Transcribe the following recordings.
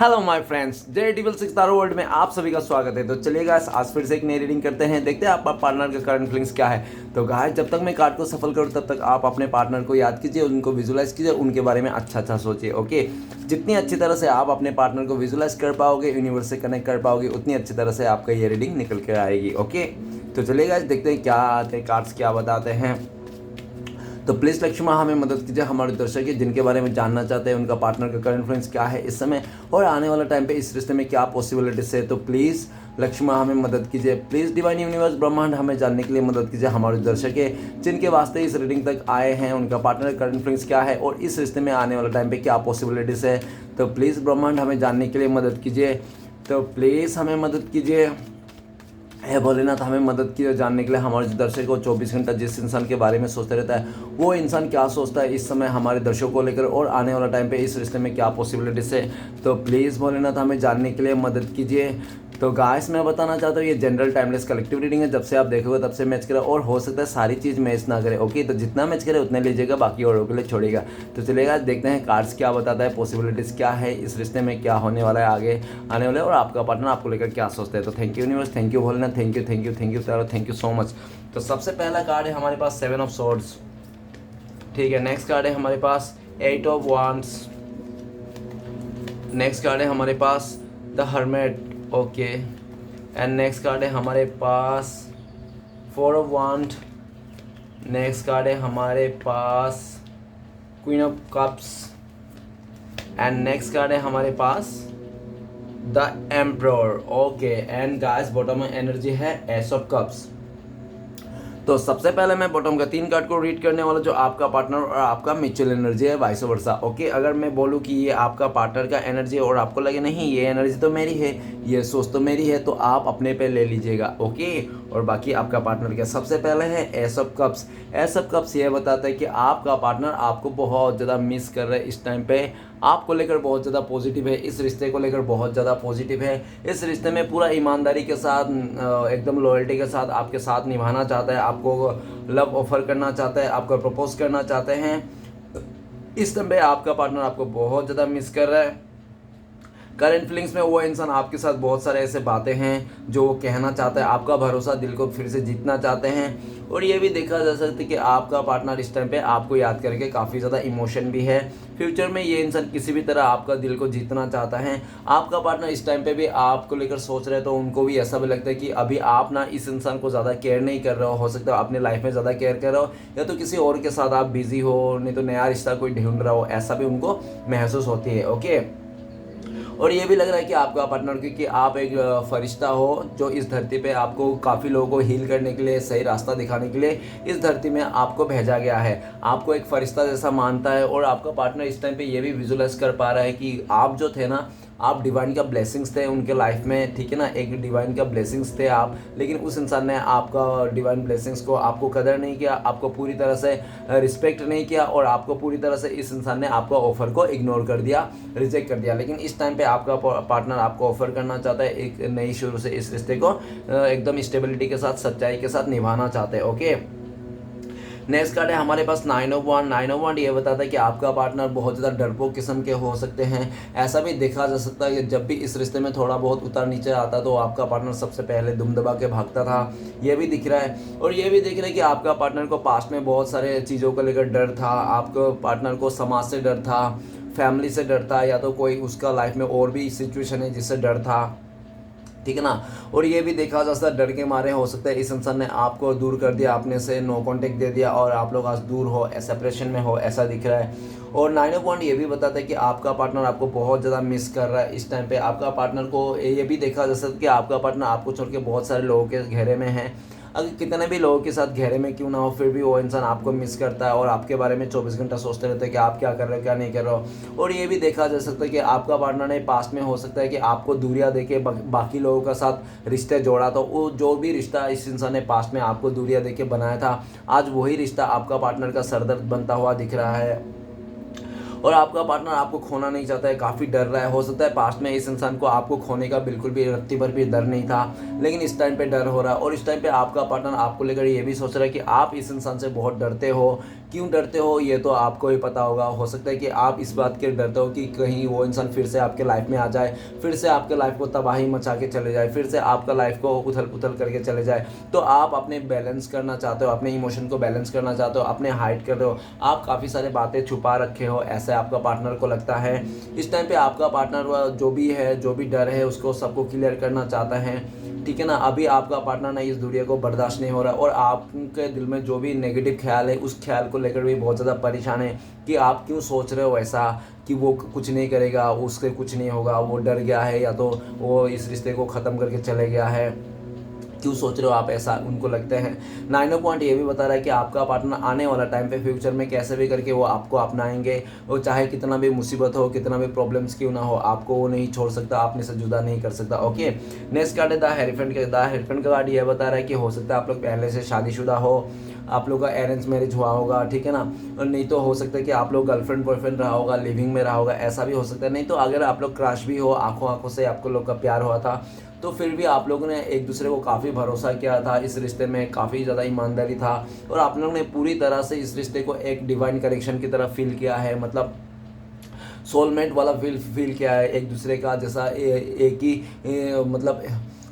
Hello my friends, J table 6 taro world में आप सभी का स्वागत है। तो चलिए गाइस, आज फिर से एक नई रीडिंग करते हैं। देखते हैं आपका पार्टनर का करंट फीलिंग्स क्या है। तो गाइस, जब तक मैं कार्ड को सफल करूं तब तक आप अपने पार्टनर को याद कीजिए, उनको विजुलाइज कीजिए, उनके बारे में अच्छा सोचिए। ओके, जितनी अच्छी तरह से आप अपने पार्टनर को विजुलाइज कर पाओगे, यूनिवर्स से कनेक्ट कर पाओगे, उतनी अच्छी तरह से आपका ये रीडिंग निकल कर आएगी। ओके, तो चलिए गाइस, देखते हैं क्या आते कार्ड्स क्या बताते हैं। तो प्लीज़ लक्ष्मी माँ हमें मदद कीजिए, हमारे दर्शक जिनके बारे में जानना चाहते हैं उनका पार्टनर का करंट फ्रेंड्स क्या है इस समय और आने वाला टाइम पे इस रिश्ते में क्या पॉसिबिलिटीज है। तो प्लीज़ लक्ष्मी माँ हमें मदद कीजिए। प्लीज़ डिवाइन यूनिवर्स ब्रह्मांड हमें जानने के लिए मदद कीजिए, हमारे दर्शक जिनके वास्ते इस रीडिंग तक आए हैं उनका पार्टनर करंट फ्रेंड्स क्या है और इस रिश्ते में आने वाला टाइम पे क्या पॉसिबिलिटीज़ है। तो प्लीज़ ब्रह्मांड हमें जानने के लिए मदद कीजिए। तो प्लीज़ हमें मदद कीजिए, है भोलेनाथ हमें मदद की जानने के लिए। हमारे दर्शक को 24 घंटा जिस इंसान के बारे में सोचते रहता है वो इंसान क्या सोचता है इस समय हमारे दर्शकों को लेकर और आने वाला टाइम पे इस रिश्ते में क्या पॉसिबिलिटीज है। तो प्लीज़ भोलेनाथ हमें जानने के लिए मदद कीजिए। तो गाइस, मैं बताना चाहता हूँ ये जनरल टाइमलेस कलेक्टिव रीडिंग है। जब से आप देखोगे तब से मैच करे और हो सकता है सारी चीज़ मैच ना करे। ओके, तो जितना मैच करे उतने लीजिएगा, बाकी औरों के लिए छोड़िएगा। तो चलिएगा, देखते हैं कार्ड्स क्या बताता है, पॉसिबिलिटीज़ क्या है, इस रिश्ते में क्या होने वाला है आगे आने वाले, और आपका पार्टनर आपको लेकर क्या सोचता है। तो thank you universe, thank you Bholenath, thank you taro, thank you so much. तो सबसे पहला कार्ड है हमारे पास 7 ऑफ सॉर्ड्स। ठीक है, नेक्स्ट कार्ड है हमारे पास 8 ऑफ वांड्स। नेक्स्ट कार्ड है हमारे पास the hermit. Okay, and next card है हमारे पास 4 ऑफ वांड। नेक्स्ट कार्ड है हमारे पास queen of cups and next card है हमारे पास the emperor. Okay, and guys bottom में एनर्जी है एस ऑफ कप्स। तो सबसे पहले मैं बॉटम का 3 कार्ड को रीड करने वाला, जो आपका पार्टनर और आपका म्यूचुअल एनर्जी है, वाइस वर्सा। ओके, अगर मैं बोलूँ कि ये आपका पार्टनर का एनर्जी और आपको लगे नहीं ये एनर्जी तो मेरी है, ये सोच तो मेरी है, तो आप अपने पे ले लीजिएगा। ओके, और बाकी आपका पार्टनर का सबसे पहले है ace of cups. S of cups ये बताता है कि आपका पार्टनर आपको बहुत ज़्यादा मिस कर रहा है इस टाइम पे, आपको लेकर बहुत ज़्यादा पॉजिटिव है, इस रिश्ते को लेकर बहुत ज़्यादा पॉजिटिव है, इस रिश्ते में पूरा ईमानदारी के साथ एकदम लॉयल्टी के साथ आपके साथ निभाना चाहता है, आपको लव ऑफर करना चाहता है, आपको प्रपोज करना चाहते हैं। इस टाइम पे आपका पार्टनर आपको बहुत ज़्यादा मिस कर रहा है। करंट फीलिंग्स में वो इंसान आपके साथ बहुत सारे ऐसे बातें हैं जो वो कहना चाहता है, आपका भरोसा दिल को फिर से जीतना चाहते हैं। और ये भी देखा जा सकता है कि आपका पार्टनर इस टाइम पे आपको याद करके काफ़ी ज़्यादा इमोशन भी है। फ्यूचर में ये इंसान किसी भी तरह आपका दिल को जीतना चाहता है। आपका पार्टनर इस टाइम पे भी आपको लेकर सोच रहे हैं, तो उनको भी ऐसा भी लगता है कि अभी आप ना इस इंसान को ज़्यादा केयर नहीं कर रहे हो सकता है अपने लाइफ में ज़्यादा केयर कर रहे हो, या तो किसी और के साथ आप बिजी हो, नहीं तो नया रिश्ता कोई ढूंढ रहा हो, ऐसा भी उनको महसूस होती है। ओके, और ये भी लग रहा है कि आपका पार्टनर, क्योंकि आप एक फरिश्ता हो जो इस धरती पे आपको काफ़ी लोगों को हील करने के लिए, सही रास्ता दिखाने के लिए इस धरती में आपको भेजा गया है, आपको एक फरिश्ता जैसा मानता है। और आपका पार्टनर इस टाइम पे ये भी विजुलाइज कर पा रहा है कि आप जो थे ना, आप डिवाइन का ब्लेसिंग्स थे उनके लाइफ में, ठीक है ना, एक डिवाइन का ब्लेसिंग्स थे आप, लेकिन उस इंसान ने आपका डिवाइन ब्लेसिंग्स को आपको कदर नहीं किया, आपको पूरी तरह से रिस्पेक्ट नहीं किया, और आपको पूरी तरह से इस इंसान ने आपका ऑफर को इग्नोर कर दिया, रिजेक्ट कर दिया। लेकिन इस टाइम पे आपका पार्टनर आपको ऑफर करना चाहता है एक नई शुरू से इस रिश्ते को एकदम स्टेबिलिटी के साथ, सच्चाई के साथ निभाना चाहते हैं। ओके, नेक्स्ट कार्ड है हमारे पास 9 ऑफ वांड। 9 ऑफ वांड ये बताता है कि आपका पार्टनर बहुत ज़्यादा डरपोक किस्म के हो सकते हैं। ऐसा भी देखा जा सकता है कि जब भी इस रिश्ते में थोड़ा बहुत उतार नीचे आता तो आपका पार्टनर सबसे पहले दुम दबा के भागता था, ये भी दिख रहा है। और ये भी दिख रहा है कि आपका पार्टनर को पास्ट में बहुत सारे चीज़ों को लेकर डर था, आपको पार्टनर को समाज से डर था, फैमिली से डर था, या तो कोई उसका लाइफ में और भी सिचुएशन है जिससे डर था, ठीक है ना। और ये भी देखा जा सकता है डर के मारे हो सकता है इस इंसान ने आपको दूर कर दिया, आपने से नो कांटेक्ट दे दिया और आप लोग आज दूर हो, सेपरेशन में हो, ऐसा दिख रहा है। और 9 ऑफ वांड ये भी बताता है कि आपका पार्टनर आपको बहुत ज़्यादा मिस कर रहा है इस टाइम पे। आपका पार्टनर को ये भी देखा जा सकता है कि आपका पार्टनर आपको छोड़ के बहुत सारे लोगों के घेरे में है। अगर कितने भी लोगों के साथ घेरे में क्यों ना हो, फिर भी वो इंसान आपको मिस करता है और आपके बारे में 24 घंटा सोचते रहते हैं कि आप क्या कर रहे हो, क्या नहीं कर रहे हो। और ये भी देखा जा सकता है कि आपका पार्टनर ने पास्ट में हो सकता है कि आपको दूरियां देके बाकी लोगों के साथ रिश्ते जोड़ा, तो वो जो भी रिश्ता इस इंसान ने पास्ट में आपको दूरियां देके बनाया था, आज वही रिश्ता आपका पार्टनर का सरदर्द बनता हुआ दिख रहा है। और आपका पार्टनर आपको खोना नहीं चाहता है, काफ़ी डर रहा है। हो सकता है पास्ट में इस इंसान को आपको खोने का बिल्कुल भी रत्ती भर भी डर नहीं था, लेकिन इस टाइम पे डर हो रहा है। और इस टाइम पे आपका पार्टनर आपको लेकर ये भी सोच रहा है कि आप इस इंसान से बहुत डरते हो, क्यों डरते हो ये तो आपको ही पता होगा। हो सकता है कि आप इस बात के डरते हो कि कहीं वो इंसान फिर से आपके लाइफ में आ जाए, फिर से आपके लाइफ को तबाही मचा के चले जाए, फिर से आपका लाइफ को उथल पुथल करके चले जाए। तो आप अपने बैलेंस करना चाहते हो, अपने इमोशन को बैलेंस करना चाहते हो, अपने हाइड कर रहे हो, आप काफ़ी सारे बातें छुपा रखे हो, ऐसे आपका पार्टनर को लगता है। इस टाइम पे आपका पार्टनर जो भी है, जो भी डर है, उसको सबको क्लियर करना चाहता है, ठीक है ना। अभी आपका पार्टनर ना इस दुनिया को बर्दाश्त नहीं हो रहा, और आपके दिल में जो भी नेगेटिव ख्याल है उस ख्याल को लेकर भी बहुत ज़्यादा परेशान है कि आप क्यों सोच रहे हो ऐसा कि वो कुछ नहीं करेगा, उसके कुछ नहीं होगा, वो डर गया है या तो वो इस रिश्ते को ख़त्म करके चले गया है, क्यों सोच रहे हो आप ऐसा, उनको लगते हैं। 9 पॉइंट ये भी बता रहा है कि आपका पार्टनर आने वाला टाइम पे फ्यूचर में कैसे भी करके वो आपको अपनाएंगे, वो चाहे कितना भी मुसीबत हो, कितना भी प्रॉब्लम्स क्यों ना हो, आपको वो नहीं छोड़ सकता, आपने से जुदा नहीं कर सकता। ओके, नेक्स्ट कार्ड है द हेरोफेंट का। द हेरोफेंट का कार्ड ये बता रहा है कि हो सकता है आप लोग पहले से शादीशुदा हो, आप लोग का अरेंज मैरिज हुआ होगा, ठीक है ना। और नहीं तो हो सकता है कि आप लोग गर्लफ्रेंड बॉयफ्रेंड रहा होगा, लिविंग में रहा होगा, ऐसा भी हो सकता है। नहीं तो अगर आप लोग क्रश भी हो, आंखों आंखों से आपको लोग का प्यार हुआ था, तो फिर भी आप लोगों ने एक दूसरे को काफ़ी भरोसा किया था, इस रिश्ते में काफ़ी ज़्यादा ईमानदारी था, और आप लोगों ने पूरी तरह से इस रिश्ते को एक डिवाइन कनेक्शन की तरह फील किया है, मतलब सोलमेट वाला फील किया है एक दूसरे का, जैसा एक ही मतलब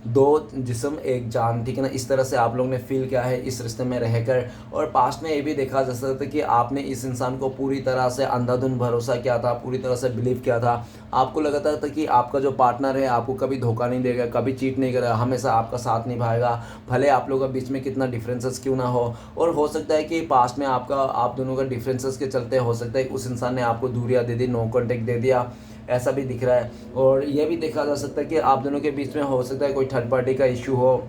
दो जिस्म एक जान, ठीक है ना। इस तरह से आप लोग ने फील किया है इस रिश्ते में रहकर। और पास्ट में ये भी देखा जा सकता है कि आपने इस इंसान को पूरी तरह से अंधाधुंध भरोसा किया था, पूरी तरह से बिलीव किया था। आपको लगता था कि आपका जो पार्टनर है आपको कभी धोखा नहीं देगा, कभी चीट नहीं करेगा, हमेशा आपका साथ निभाएगा, भले आप लोगों के बीच में कितना डिफरेंसेस क्यों ना हो। और हो सकता है कि पास्ट में आप दोनों का डिफरेंसेस के चलते हो सकता है उस इंसान ने आपको दूरियां दे दी, नो कॉन्टेक्ट दे दिया, ऐसा भी दिख रहा है। और यह भी देखा जा सकता है कि आप दोनों के बीच में हो सकता है कोई थर्ड पार्टी का इशू हो।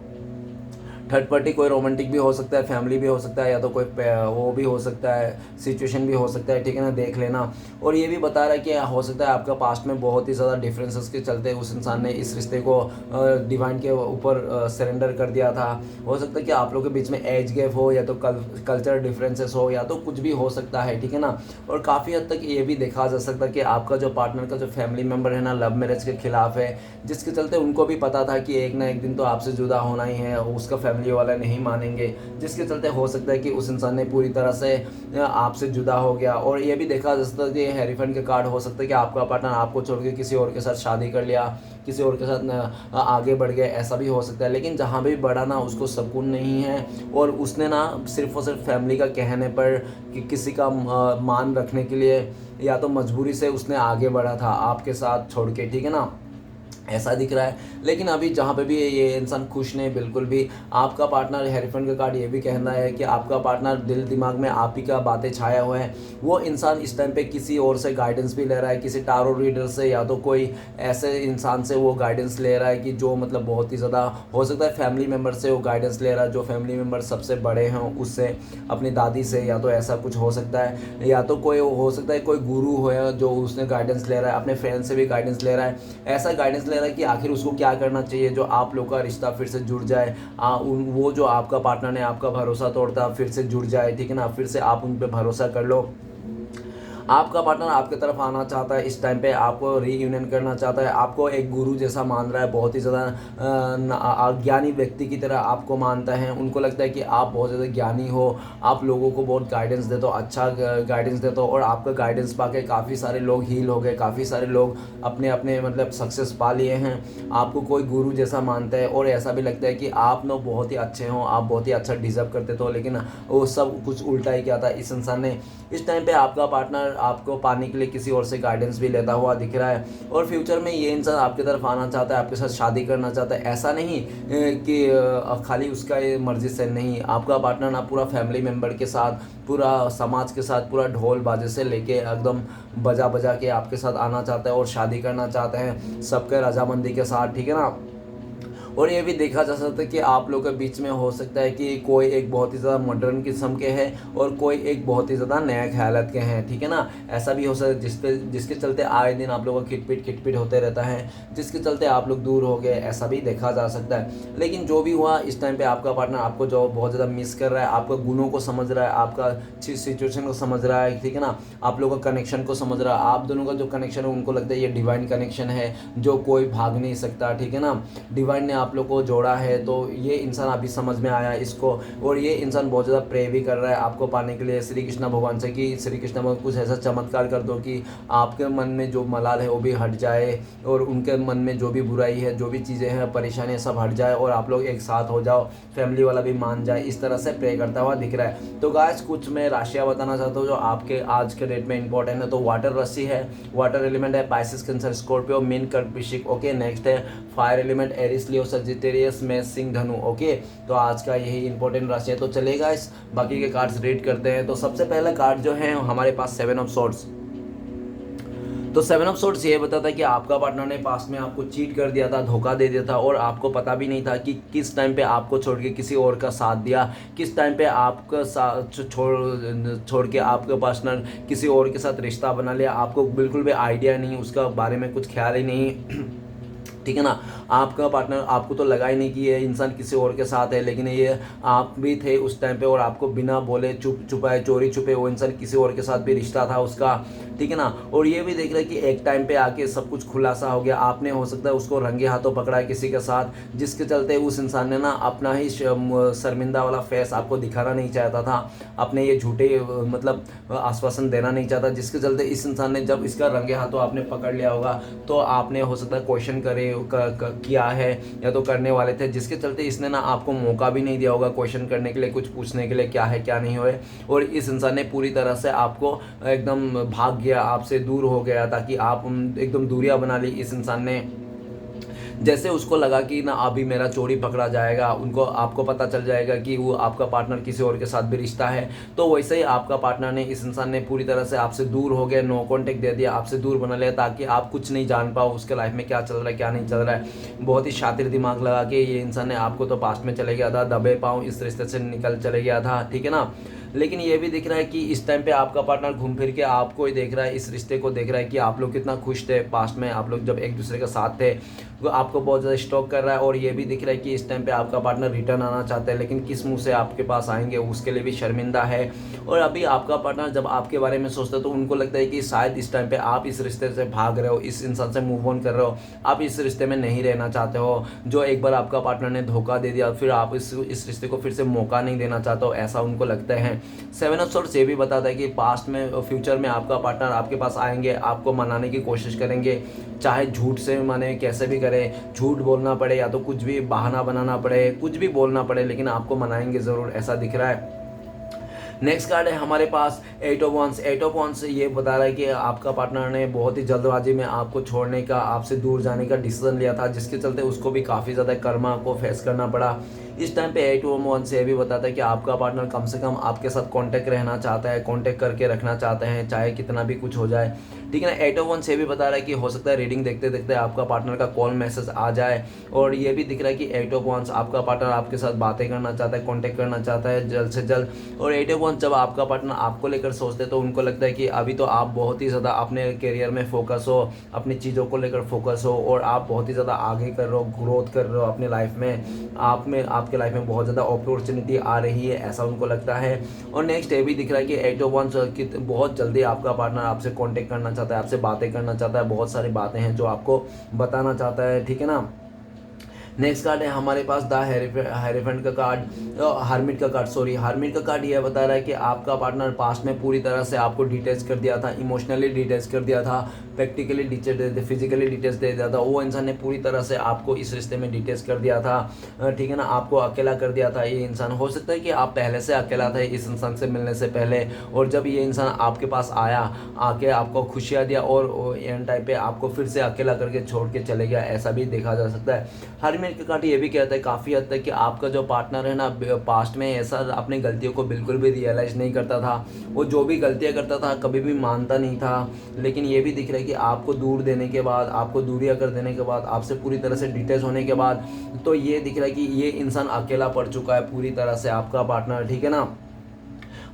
थर्ड पार्टी कोई रोमांटिक भी हो सकता है, फैमिली भी हो सकता है, या तो कोई वो भी हो सकता है, सिचुएशन भी हो सकता है, ठीक है ना, देख लेना। और ये भी बता रहा है कि हो सकता है आपका पास्ट में बहुत ही ज़्यादा डिफरेंसेस के चलते उस इंसान ने इस रिश्ते को डिवाइन के ऊपर सरेंडर कर दिया था। हो सकता है कि आप लोगों के बीच में एज गैप हो, या तो कल्चर डिफरेंसेस हो, या तो कुछ भी हो सकता है, ठीक है ना। और काफ़ी हद तक ये भी देखा जा सकता है कि आपका जो पार्टनर का जो फैमिली मेम्बर है ना, लव मैरिज के खिलाफ है, जिसके चलते उनको भी पता था कि एक ना एक दिन तो आपसे जुदा होना ही है, उसका फैमिली वाला नहीं मानेंगे, जिसके चलते हो सकता है कि उस इंसान ने पूरी तरह से आपसे जुदा हो गया। और ये भी देखा जा सकता है कि हेरीफेंट के कार्ड हो सकता है कि आपका पार्टनर आपको छोड़ के किसी और के साथ शादी कर लिया, किसी और के साथ आगे बढ़ गया, ऐसा भी हो सकता है। लेकिन जहाँ भी बढ़ा ना उसको सुकून नहीं है, और उसने ना सिर्फ और सिर्फ फैमिली का कहने पर कि किसी का मान रखने के लिए या तो मजबूरी से उसने आगे बढ़ा था आपके साथ छोड़ के, ठीक है ना, ऐसा दिख रहा है। लेकिन अभी जहाँ पे भी ये इंसान खुश नहीं बिल्कुल भी। आपका पार्टनर हेरीफेंट का कार्ड ये भी कहना है कि आपका पार्टनर दिल दिमाग में आप ही का बातें छाया हुआ है। वो इंसान इस टाइम पे किसी और से गाइडेंस भी ले रहा है, किसी टारो रीडर से, या तो कोई ऐसे इंसान से वो गाइडेंस ले रहा है कि जो मतलब बहुत ही ज़्यादा हो सकता है फैमिली मेम्बर से वो गाइडेंस ले रहा है, जो फैमिली मेम्बर सबसे बड़े हैं उससे, अपनी दादी से, या तो ऐसा कुछ हो सकता है। या तो कोई हो सकता है कोई गुरु हो जो उसने गाइडेंस ले रहा है, अपने फ्रेंड से भी गाइडेंस ले रहा है, ऐसा गाइडेंस ले रहा है कि आखिर उसको क्या करना चाहिए जो आप लोग का रिश्ता फिर से जुड़ जाए। वो जो आपका पार्टनर ने आपका भरोसा तोड़ता फिर से जुड़ जाए, ठीक है ना, फिर से आप उन पर भरोसा कर लो। आपका पार्टनर आपके तरफ आना चाहता है, इस टाइम पे आपको रीयूनियन करना चाहता है, आपको एक गुरु जैसा मान रहा है, बहुत ही ज़्यादा ज्ञानी व्यक्ति की तरह आपको मानता है। उनको लगता है कि आप बहुत ज़्यादा ज्ञानी हो, आप लोगों को बहुत गाइडेंस देते हो, अच्छा गाइडेंस देते हो, और आपका गाइडेंस पाके काफ़ी सारे लोग हील हो गए, काफ़ी सारे लोग अपने अपने मतलब सक्सेस पा लिए हैं। आपको कोई गुरु जैसा मानता है, और ऐसा भी लगता है कि आप लोग बहुत ही अच्छे हो, आप बहुत ही अच्छा डिजर्व करते थे, लेकिन वो सब कुछ उल्टा ही किया था इस इंसान ने। इस टाइम पे आपका पार्टनर आपको पाने के लिए किसी और से गाइडेंस भी लेता हुआ दिख रहा है, और फ्यूचर में ये इंसान आपकी तरफ आना चाहता है, आपके साथ शादी करना चाहता है। ऐसा नहीं कि खाली उसका ये मर्जी से नहीं, आपका पार्टनर ना पूरा फैमिली मेम्बर के साथ, पूरा समाज के साथ, पूरा ढोल बाजे से लेके एकदम बजा बजा के आपके साथ आना चाहता है और शादी करना चाहते हैं सबके रजामंदी के साथ, ठीक है ना। और ये भी देखा जा सकता है कि आप लोगों के बीच में हो सकता है कि कोई एक बहुत ही ज़्यादा मॉडर्न किस्म के हैं और कोई एक बहुत ही ज़्यादा नया ख्यालत के हैं, ठीक है ना। ऐसा भी हो सकता है जिसके चलते आए दिन आप लोगों का खिटपिट होते रहता है, जिसके चलते आप लोग दूर हो गए, ऐसा भी देखा जा सकता है। लेकिन जो भी हुआ इस टाइम पे आपका पार्टनर आपको जो बहुत ज़्यादा मिस कर रहा है, आपका गुणों को समझ रहा है, आपका सिचुएशन को समझ रहा है, ठीक है ना, आप लोगों का कनेक्शन को समझ रहा है। आप दोनों का जो कनेक्शन है उनको लगता है ये डिवाइन कनेक्शन है जो कोई भाग नहीं सकता, ठीक है ना। डिवाइन ने आप लोग को जोड़ा है, तो ये इंसान अभी समझ में आया इसको, और ये इंसान बहुत ज़्यादा प्रे भी कर रहा है आपको पाने के लिए श्री कृष्ण भगवान से कि श्री कृष्ण भगवान कुछ ऐसा चमत्कार कर दो कि आपके मन में जो मलाल है वो भी हट जाए, और उनके मन में जो भी बुराई है, जो भी चीज़ें हैं, परेशानियाँ सब हट जाए, और आप लोग एक साथ हो जाओ, फैमिली वाला भी मान जाए। इस तरह से प्रे करता हुआ दिख रहा है। तो गाइस कुछ मैं राशियाँ बताना चाहता हूँ जो आपके आज के डेट में इंपॉर्टेंट है। तो वाटर राशि है, वाटर एलिमेंट है पाइसिस, कैंसर, स्कॉर्पियो, मीन, कर्क, वृश्चिक। ओके, नेक्स्ट है फायर एलिमेंट एरिस, लियो, सजिटेरियस, मेष, सिंह, धनु। ओके, तो आज का यही इंपॉर्टेंट राशि है। तो चलेगा इस बाकी के कार्ड्स रीड करते हैं। तो सबसे पहला कार्ड जो है हमारे पास 7 ऑफ सॉर्ड्स। तो 7 ऑफ सॉर्ड्स ये बताता है कि आपका पार्टनर ने पास्ट में आपको चीट कर दिया था, धोखा दे दिया था, और आपको पता भी नहीं था कि किस टाइम पे आपको छोड़ के किसी और का साथ दिया, किस टाइम पे आपका साथ छोड़ के आपका पार्टनर किसी और के साथ रिश्ता बना लिया। आपको बिल्कुल भी आइडिया नहीं, उसका बारे में कुछ ख्याल ही नहीं। ठीक है ना, आपका पार्टनर, आपको तो लगा ही नहीं कि ये इंसान किसी और के साथ है, लेकिन ये आप भी थे उस टाइम पे, और आपको बिना बोले छुपाए, चोरी छुपे वो इंसान किसी और के साथ भी रिश्ता था उसका। ठीक है ना, और ये भी देख रहे कि एक टाइम पे आके सब कुछ खुलासा हो गया, आपने हो सकता है उसको रंगे हाथों पकड़ा है किसी के साथ, जिसके चलते उस इंसान ने ना अपना ही शर्मिंदा वाला फेस आपको दिखाना नहीं चाहता था, अपने ये झूठे मतलब आश्वासन देना नहीं चाहता, जिसके चलते इस इंसान ने जब इसका रंगे हाथों आपने पकड़ लिया होगा, तो आपने हो सकता है क्वेश्चन किया है या तो करने वाले थे, जिसके चलते इसने ना आपको मौका भी नहीं दिया होगा क्वेश्चन करने के लिए, कुछ पूछने के लिए क्या है क्या नहीं हुए, और इस इंसान ने पूरी तरह से आपको एकदम भाग गया, आपसे दूर हो गया, ताकि आप एकदम दूरियां बना ली इस इंसान ने। जैसे उसको लगा कि ना अभी मेरा चोरी पकड़ा जाएगा, आपको पता चल जाएगा कि वो आपका पार्टनर किसी और के साथ भी रिश्ता है, तो वैसे ही आपका पार्टनर ने, इस इंसान ने पूरी तरह से आपसे दूर हो गया, नो कॉन्टेक्ट दे दिया, आपसे दूर बना लिया, ताकि आप कुछ नहीं जान पाओ उसके लाइफ में क्या चल रहा है क्या नहीं चल रहा है। बहुत ही शातिर दिमाग लगा के ये इंसान ने आपको तो पास्ट में चले गया था, दबे पाँव इस रिश्ते से निकल चले गया था। ठीक है ना, लेकिन ये भी दिख रहा है कि इस टाइम पे आपका पार्टनर घूम फिर के आपको ही देख रहा है, इस रिश्ते को देख रहा है कि आप लोग कितना खुश थे पास्ट में, आप लोग जब एक दूसरे के साथ थे, वो आपको बहुत ज़्यादा स्टॉक कर रहा है। और ये भी दिख रहा है कि इस टाइम पे आपका पार्टनर रिटर्न आना चाहता है, लेकिन किस मुंह से आपके पास आएंगे उसके लिए भी शर्मिंदा है। और अभी आपका पार्टनर जब आपके बारे में सोचता है तो उनको लगता है कि शायद इस टाइम पे आप इस रिश्ते से भाग रहे हो, इस इंसान से मूव ऑन कर रहे हो, आप इस रिश्ते में नहीं रहना चाहते हो, जो एक बार आपका पार्टनर ने धोखा दे दिया, फिर आप इस रिश्ते को फिर से मौका नहीं देना चाहते हो, ऐसा उनको लगता है। 7 ऑफ सॉर्ड्स ये भी बताता है कि पास्ट में, फ्यूचर में आपका पार्टनर आपके पास आएंगे, आपको मनाने की कोशिश करेंगे, चाहे झूठ से माने, कैसे भी करें, झूठ बोलना पड़े या तो कुछ भी बहाना बनाना पड़े, कुछ भी बोलना पड़े, लेकिन आपको मनाएंगे ज़रूर, ऐसा दिख रहा है। नेक्स्ट कार्ड है हमारे पास 8 ऑफ वंस। 8 ऑफ वंस ये बता रहा है कि आपका पार्टनर ने बहुत ही जल्दबाजी में आपको छोड़ने का, आपसे दूर जाने का डिसीजन लिया था, जिसके चलते उसको भी काफ़ी ज़्यादा कर्मा को फेस करना पड़ा। इस टाइम पे 8 ऑफ वंस ये भी बताता है कि आपका पार्टनर कम से कम आपके साथ कांटेक्ट रहना चाहता है, कांटेक्ट करके रखना चाहते हैं, चाहे कितना भी कुछ हो जाए। ठीक है ना, 8 ऑफ वंस ये भी बता रहा है कि हो सकता है रीडिंग देखते देखते आपका पार्टनर का कॉल मैसेज आ जाए, और ये भी दिख रहा है कि 8 ऑफ वंस आपका पार्टनर आपके साथ बातें करना चाहता है, कांटेक्ट करना चाहता है जल्द से जल्द। और 8 ऑफ वंस जब आपका पार्टनर आपको लेकर सोचते हैं तो उनको लगता है कि अभी तो आप बहुत ही ज़्यादा अपने करियर में फोकस हो, अपनी चीज़ों को लेकर फोकस हो, और आप बहुत ही ज़्यादा आगे कर रहे हो, ग्रोथ कर रहे हो अपने लाइफ में, आपके लाइफ में बहुत ज़्यादा अपॉर्चुनिटी आ रही है, ऐसा उनको लगता है। और नेक्स्ट ये भी दिख रहा है कि 8 ऑफ वंस बहुत जल्दी आपका पार्टनर आपसे कांटेक्ट करना चाहता है, आपसे बातें करना चाहता है, बहुत सारी बातें हैं जो आपको बताना चाहता है। ठीक है ना, नेक्स्ट कार्ड है हमारे पास द हेरेफेंट का कार्ड, हार्मिट का कार्ड, सॉरी हार्मिट का कार्ड ये बता रहा है कि आपका पार्टनर पास्ट में पूरी तरह से आपको डिटेल्स कर दिया था, इमोशनली डिटेल्स कर दिया था, प्रैक्टिकली डिटेल्स दे दिया, फिजिकली डिटेल्स दे दिया था, वो इंसान ने पूरी तरह से आपको इस रिश्ते में डिटेल्स कर दिया था। ठीक है ना, आपको अकेला कर दिया था ये इंसान। हो सकता है कि आप पहले से अकेला थे इस इंसान से मिलने से पहले, और जब ये इंसान आपके पास आया, आके आपको खुशियाँ दिया, और एंड टाइम पे आपको फिर से अकेला करके छोड़ के चले गया, ऐसा भी देखा जा सकता है। हार्मिट का कार्ड ये भी कहता है काफ़ी हद तक कि आपका जो पार्टनर है ना, पास्ट में ऐसा अपनी गलतियों को बिल्कुल भी रियलाइज़ नहीं करता था, वो जो भी गलतियाँ करता था कभी भी मानता नहीं था। लेकिन ये भी दिख रहा है कि आपको दूर देने के बाद, आपको दूरियां कर देने के बाद, आपसे पूरी तरह से डिटेच होने के बाद, तो ये दिख रहा है कि ये इंसान अकेला पड़ चुका है पूरी तरह से आपका पार्टनर। ठीक है ना,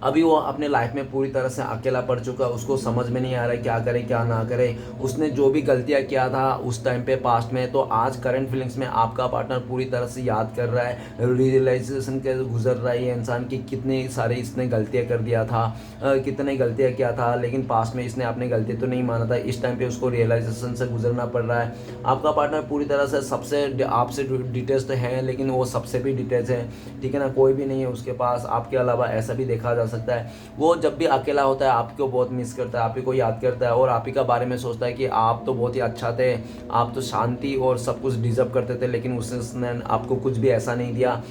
अभी वो अपने लाइफ में पूरी तरह से अकेला पड़ चुका है, उसको समझ में नहीं आ रहा है क्या करे क्या ना करे। उसने जो भी गलतियाँ किया था उस टाइम पे पास्ट में, तो आज करंट फीलिंग्स में आपका पार्टनर पूरी तरह से याद कर रहा है, रियलाइजेशन के गुजर रहा है ये इंसान की कितनी सारी इसने गलतियाँ कर दिया था, कितने गलतियाँ किया था, लेकिन पास्ट में इसने अपनी गलती तो नहीं माना था। इस टाइम पे उसको रियलाइजेशन से गुजरना पड़ रहा है। आपका पार्टनर पूरी तरह से सबसे आपसे डिटेच है, लेकिन वो सबसे भी डिटेच है, ठीक है ना, कोई भी नहीं है उसके पास आपके अलावा। ऐसा भी देखा जा सकता है वो जब भी अकेला होता है आपको बहुत मिस करता है, आप ही को याद करता है और आप ही का बारे में सोचता है कि आप तो बहुत ही अच्छा थे, आप तो शांति और सब कुछ डिजर्व करते थे, लेकिन उसने आपको कुछ भी ऐसा नहीं दिया,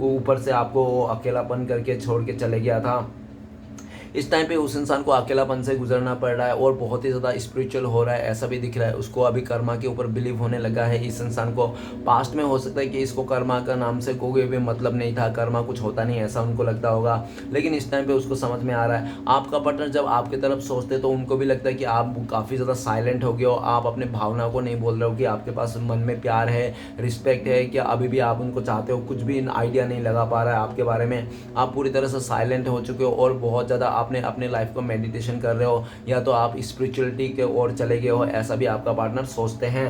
ऊपर से आपको अकेलापन करके छोड़ के चले गया था। इस टाइम पे उस इंसान को अकेलापन से गुजरना पड़ रहा है और बहुत ही ज़्यादा स्पिरिचुअल हो रहा है, ऐसा भी दिख रहा है। उसको अभी कर्मा के ऊपर बिलीव होने लगा है इस इंसान को। पास्ट में हो सकता है कि इसको कर्मा का नाम से कोई भी मतलब नहीं था, कर्मा कुछ होता नहीं ऐसा उनको लगता होगा, लेकिन इस टाइम पे उसको समझ में आ रहा है। आपका पार्टनर जब आपकी तरफ सोचते तो उनको भी लगता है कि आप काफ़ी ज़्यादा साइलेंट हो गए हो, आप अपने भावना को नहीं बोल रहे हो कि आपके पास मन में प्यार है, रिस्पेक्ट है, कि अभी भी आप उनको चाहते हो, कुछ भी आइडिया नहीं लगा पा रहा है आपके बारे में। आप पूरी तरह से साइलेंट हो चुके हो और बहुत ज़्यादा आपने अपने लाइफ को मेडिटेशन कर रहे हो, या तो आप स्पिरिचुअलिटी के ओर चले गए हो, ऐसा भी आपका पार्टनर सोचते हैं।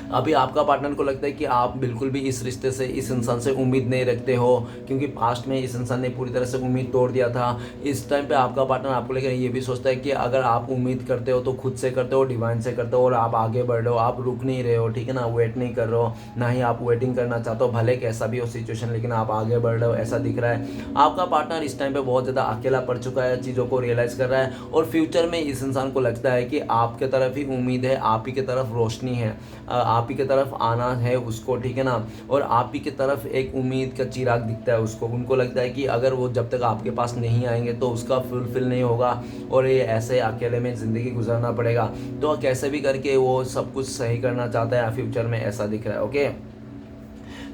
अभी आपका पार्टनर को लगता है कि आप बिल्कुल भी इस रिश्ते से, इस इंसान से उम्मीद नहीं रखते हो, क्योंकि पास्ट में इस इंसान ने पूरी तरह से उम्मीद तोड़ दिया था। इस टाइम पे आपका पार्टनर आपको लेकर ये भी सोचता है कि अगर आप उम्मीद करते हो तो खुद से करते हो, डिवाइन से करते हो, और आप आगे बढ़ रहे हो, आप रुक नहीं रहे हो, ठीक है ना, वेट नहीं कर रहे हो, ना ही आप वेटिंग करना चाहते हो, भले कैसा भी हो सिचुएशन, लेकिन आप आगे बढ़ रहे हो, ऐसा दिख रहा है। आपका पार्टनर इस टाइम पे बहुत ज़्यादा अकेला पड़ चुका है, चीज़ों को रियलाइज़ कर रहा है, और फ्यूचर में इस इंसान को लगता है कि आपके तरफ ही उम्मीद है, आप ही की तरफ रोशनी है, आप ही की तरफ आना है उसको, ठीक है ना, और आप ही की तरफ एक उम्मीद का चिराग दिखता है उसको। उनको लगता है कि अगर वो जब तक आपके पास नहीं आएंगे तो उसका फुलफिल नहीं होगा और ये ऐसे अकेले में ज़िंदगी गुजारना पड़ेगा। तो कैसे भी करके वो सब कुछ सही करना चाहता है फ्यूचर में, ऐसा दिख रहा है। ओके,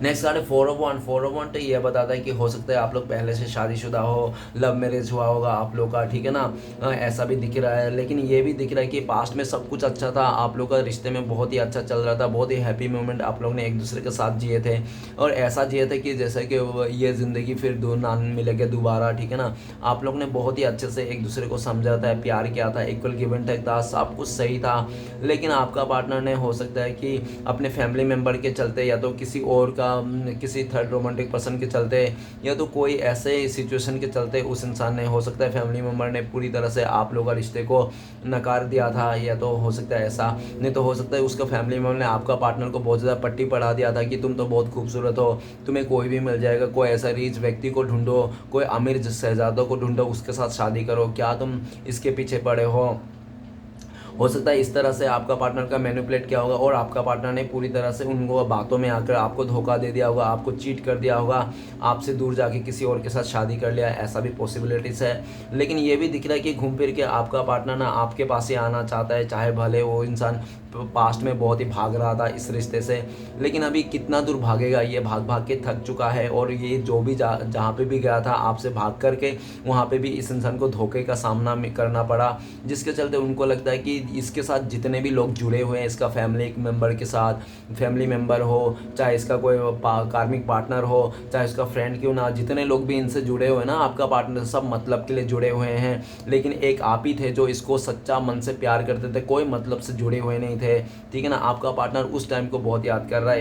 नेक्स्ट कार्ड है 4 of 1। 4 of 1 तो ये बताता है कि हो सकता है आप लोग पहले से शादीशुदा हो, लव मैरिज हुआ होगा आप लोग का, ठीक है ना, ऐसा भी दिख रहा है। लेकिन ये भी दिख रहा है कि पास्ट में सब कुछ अच्छा था, आप लोग का रिश्ते में बहुत ही अच्छा चल रहा था, बहुत ही हैप्पी मोमेंट आप लोग ने एक दूसरे के साथ जिए थे, और ऐसा जिए थे कि जैसे कि ये ज़िंदगी फिर दो ना मिलेगी दोबारा, ठीक है ना। आप लोग ने बहुत ही अच्छे से एक दूसरे को समझा था, प्यार किया था, इक्वल गिव एंड टेक था, सब कुछ सही था। लेकिन आपका पार्टनर ने हो सकता है कि अपने फैमिली मेम्बर के चलते, या तो किसी और का, किसी थर्ड रोमांटिक पर्सन के चलते, या तो कोई ऐसे सिचुएशन के चलते उस इंसान ने, हो सकता है फैमिली मेम्बर ने पूरी तरह से आप लोगों का रिश्ते को नकार दिया था, या तो हो सकता है ऐसा, नहीं तो हो सकता है उसका फैमिली मेम्बर ने आपका पार्टनर को बहुत ज़्यादा पट्टी पढ़ा दिया था कि तुम तो बहुत खूबसूरत हो, तुम्हें कोई भी मिल जाएगा, कोई ऐसा रीच व्यक्ति को ढूंढो, कोई अमीर शहजादों को ढूंढो, उसके साथ शादी करो, क्या तुम इसके पीछे पड़े हो सकता है इस तरह से आपका पार्टनर का मैनिपुलेट किया होगा, और आपका पार्टनर ने पूरी तरह से उनको बातों में आकर आपको धोखा दे दिया होगा, आपको चीट कर दिया होगा, आपसे दूर जाके किसी और के साथ शादी कर लिया, ऐसा भी पॉसिबिलिटीज़ है। लेकिन ये भी दिख रहा है कि घूम फिर के आपका पार्टनर ना आपके पास ही आना चाहता है, चाहे भले वो इंसान पास्ट में बहुत ही भाग रहा था इस रिश्ते से, लेकिन अभी कितना दूर भागेगा, ये भाग भाग के थक चुका है, और ये जो भी जहाँ पे भी गया था आपसे भाग करके, वहाँ पे भी इस इंसान को धोखे का सामना करना पड़ा, जिसके चलते उनको लगता है कि इसके साथ जितने भी लोग जुड़े हुए हैं, इसका फैमिली मेम्बर के साथ, फैमिली मेम्बर हो, चाहे इसका कोई कार्मिक पार्टनर हो, चाहे इसका फ्रेंड क्यों ना, जितने लोग भी इनसे जुड़े हुए हैं ना, आपका पार्टनर सब मतलब के लिए जुड़े हुए हैं, लेकिन एक आप ही थे जो इसको सच्चा मन से प्यार करते थे, कोई मतलब से जुड़े हुए नहीं थे, ठीक है ना। आपका पार्टनर उस टाइम को बहुत याद कर रहा है